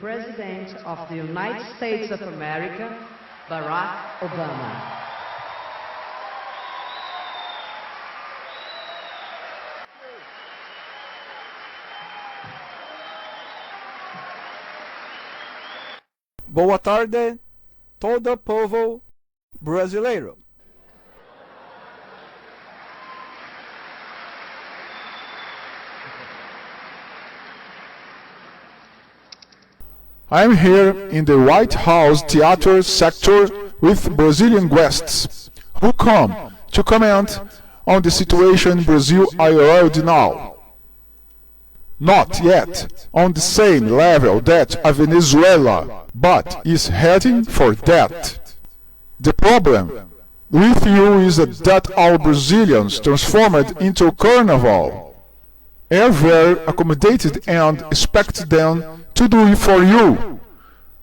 President of the United States of America, Barack Obama. Boa tarde, todo povo brasileiro. I'm here in the White House theater sector with Brazilian guests who come to comment on the situation in Brazil already now. Not yet on the same level that of Venezuela, but is heading for that. The problem with you is that our Brazilians transformed into carnival are very accommodated and expect them to do it for you.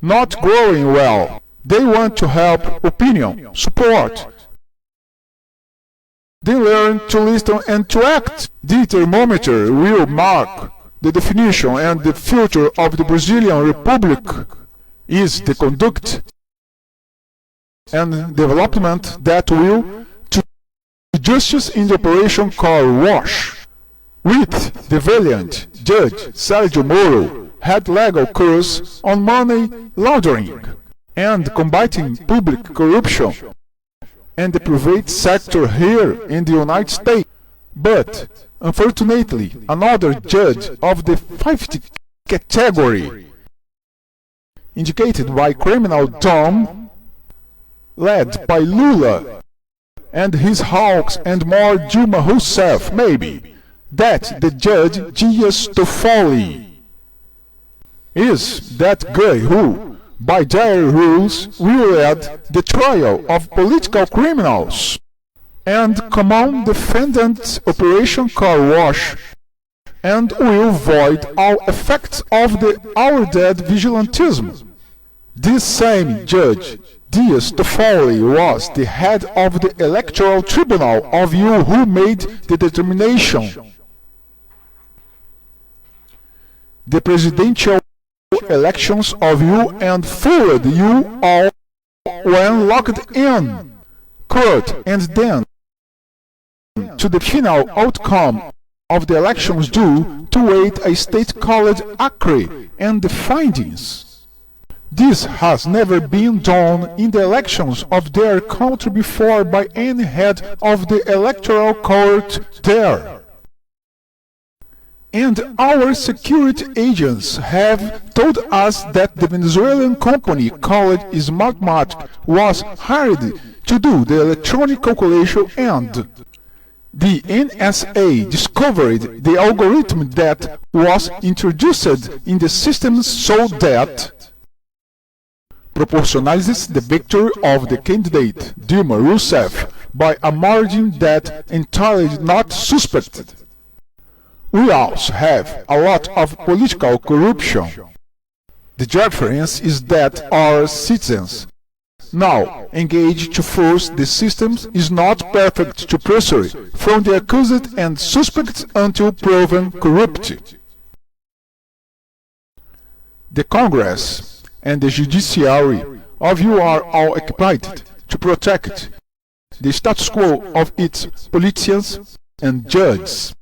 Not growing well. They want to help, opinion, support. They learn to listen and to act. The thermometer will mark the definition and the future of the Brazilian Republic is the conduct and development that will to justice in the operation car wash. With the valiant Judge Sergio Moro had legal course on money laundering and combating public corruption and the private sector here in the United States. But, unfortunately, another judge of the 50th category, indicated by criminal Dom, led by Lula and his hawks and more Dilma Rousseff, maybe, that the judge Dias Toffoli is that guy who, by their rules, will lead the trial of political criminals and common defendant Operation Car Wash and will void all effects of the our dead vigilantism. This same judge, Dias Toffoli, was the head of the electoral tribunal of you who made the determination. The presidential elections of you and fooled you all when locked in court and then to the final outcome of the elections due to wait a state called Acre and the findings. This has never been done in the elections of their country before by any head of the electoral court there. And our security agents have told us that the Venezuelan company called Smartmatic was hired to do the electronic calculation and the NSA discovered the algorithm that was introduced in the system so that proportionalizes the victory of the candidate Dilma Rousseff by a margin that entirely not suspected. We also have a lot of political corruption. The difference is that our citizens now engaged to force the system is not perfect to pressure from the accused and suspects until proven corrupt. The Congress and the judiciary of you are all occupied to protect the status quo of its politicians and judges.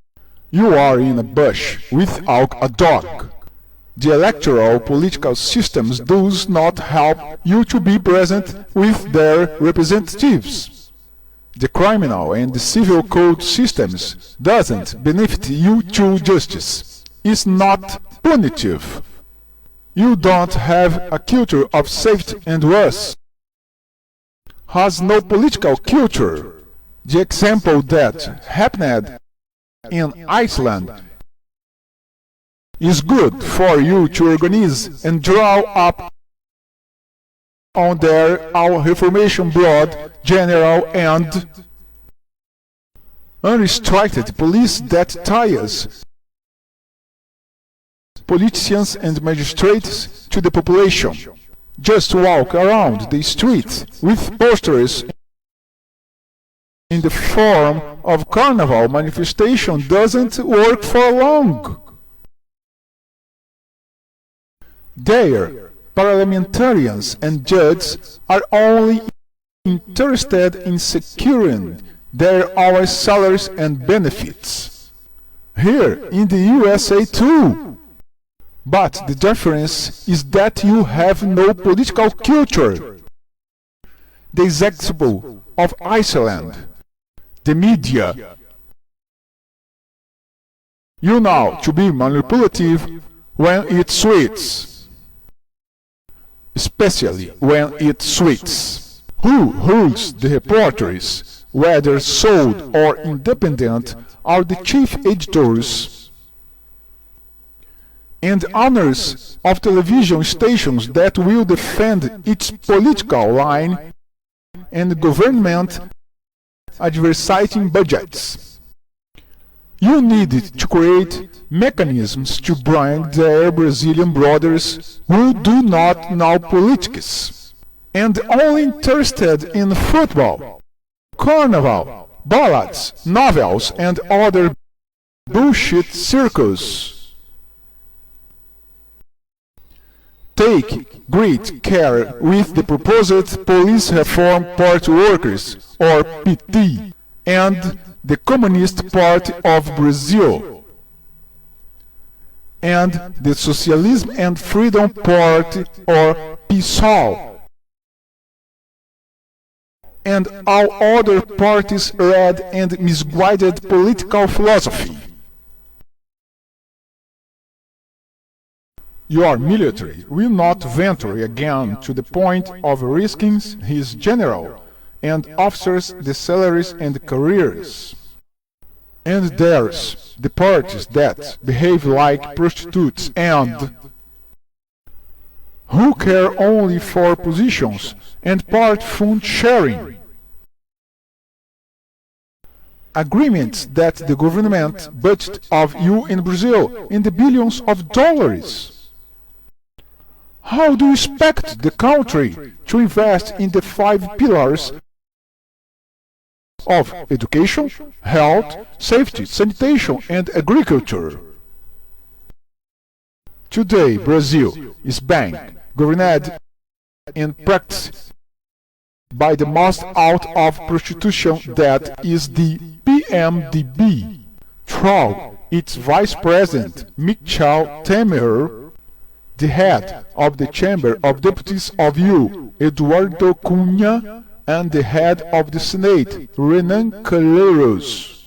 You are in a bush without a dog. The electoral political systems does not help you to be present with their representatives. The criminal and the civil code systems doesn't benefit you to justice. It's not punitive. You don't have a culture of safety and worse. Has no political culture. The example that happened in Iceland is good for you to organize and draw up on their our Reformation Blood General and unrestricted police that ties politicians and magistrates to the population. Just walk around the streets with posters in the form of carnival manifestation doesn't work for long. Their parliamentarians and judges are only interested in securing their own salaries and benefits. Here in the USA too. But the difference is that you have no political culture. The example of Iceland, the media. You know to be manipulative when it suits, especially when it suits. Who holds the reporters, whether sold or independent, are the chief editors and owners of television stations that will defend its political line and government advertising budgets. You need to create mechanisms to bring their Brazilian brothers who do not know politics and only interested in football, carnival, ballads, novels, and other bullshit circus. Take great care with the proposed Police Reform Party Workers, or PT, and the Communist Party of Brazil, and the Socialism and Freedom Party, or PSOL, and all other parties' red and misguided political philosophy. Your military will not venture again to the point of risking his general and officers the salaries and careers. And there's the parties that behave like prostitutes and who care only for positions and part fund sharing. Agreements that the government budget of you in Brazil in the billions of dollars. How do you expect the country to invest in the 5 pillars of education, health, safety, sanitation, and agriculture? Today, Brazil is being governed in practice by the most out of prostitution that is the PMDB, through its vice president, Michel Temer, the head of the Chamber of Deputies of U, Eduardo Cunha, and the head of the Senate, Renan Calheiros.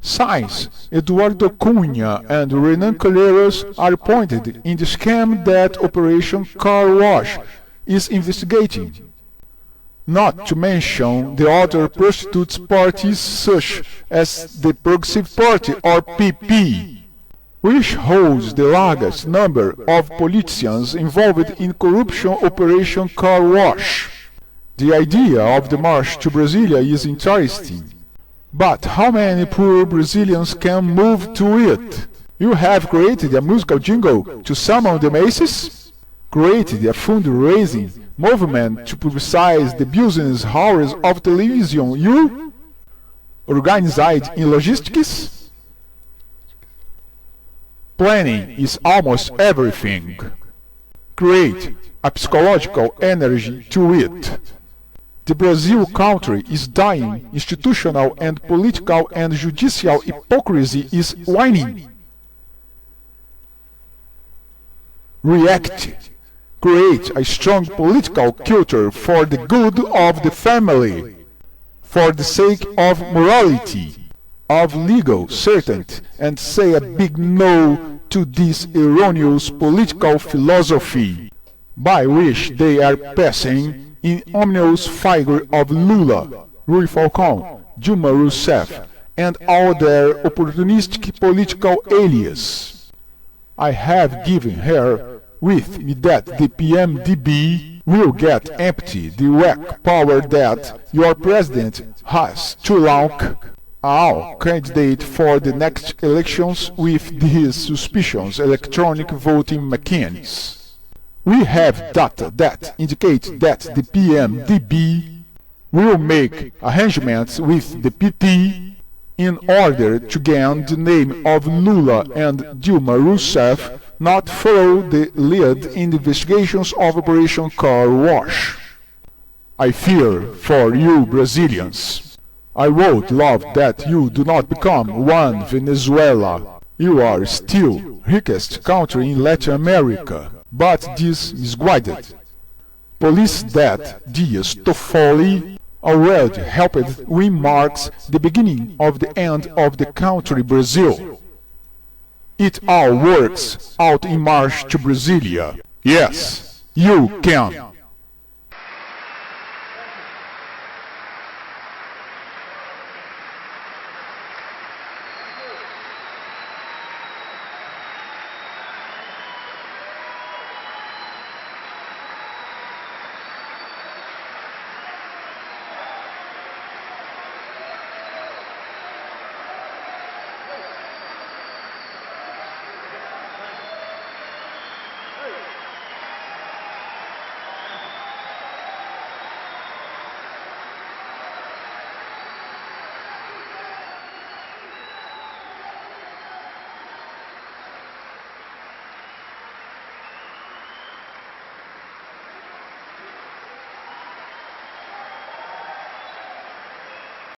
Since Eduardo Cunha and Renan Calheiros are appointed in the scam that Operation Car Wash is investigating, not to mention the other prostitutes parties such as the Progressive Party or PP, which holds the largest number of politicians involved in corruption Operation Car Wash. The idea of the march to Brasilia is interesting, but how many poor Brazilians can move to it? You have created a musical jingle to summon the masses? Created a fundraising movement to publicize the business hours of television you? Organized in logistics? Planning is almost everything. Create a psychological energy to it. The Brazil country is dying. Institutional and political and judicial hypocrisy is waning. React. Create a strong political culture for the good of the family, for the sake of morality, of legal certainty, and say a big no to this erroneous political philosophy by which they are passing in ominous figure of Lula, Rui Falcão, Dilma Rousseff, and all their opportunistic political alias. I have given her with me that the PMDB will get empty the whack power that your president has to launch all candidate for the next elections with these suspicious electronic voting machines. We have data that indicate that the PMDB will make arrangements with the PT in order to gain the name of Lula and Dilma Rousseff not follow the lead in the investigations of Operation Car Wash. I fear for you Brazilians. I would love that you do not become one Venezuela. You are still richest country in Latin America, but this is guided. Police that Dias Toffoli already helped win marks the beginning of the end of the country Brazil. It all works out in march to Brasilia. Yes, you can.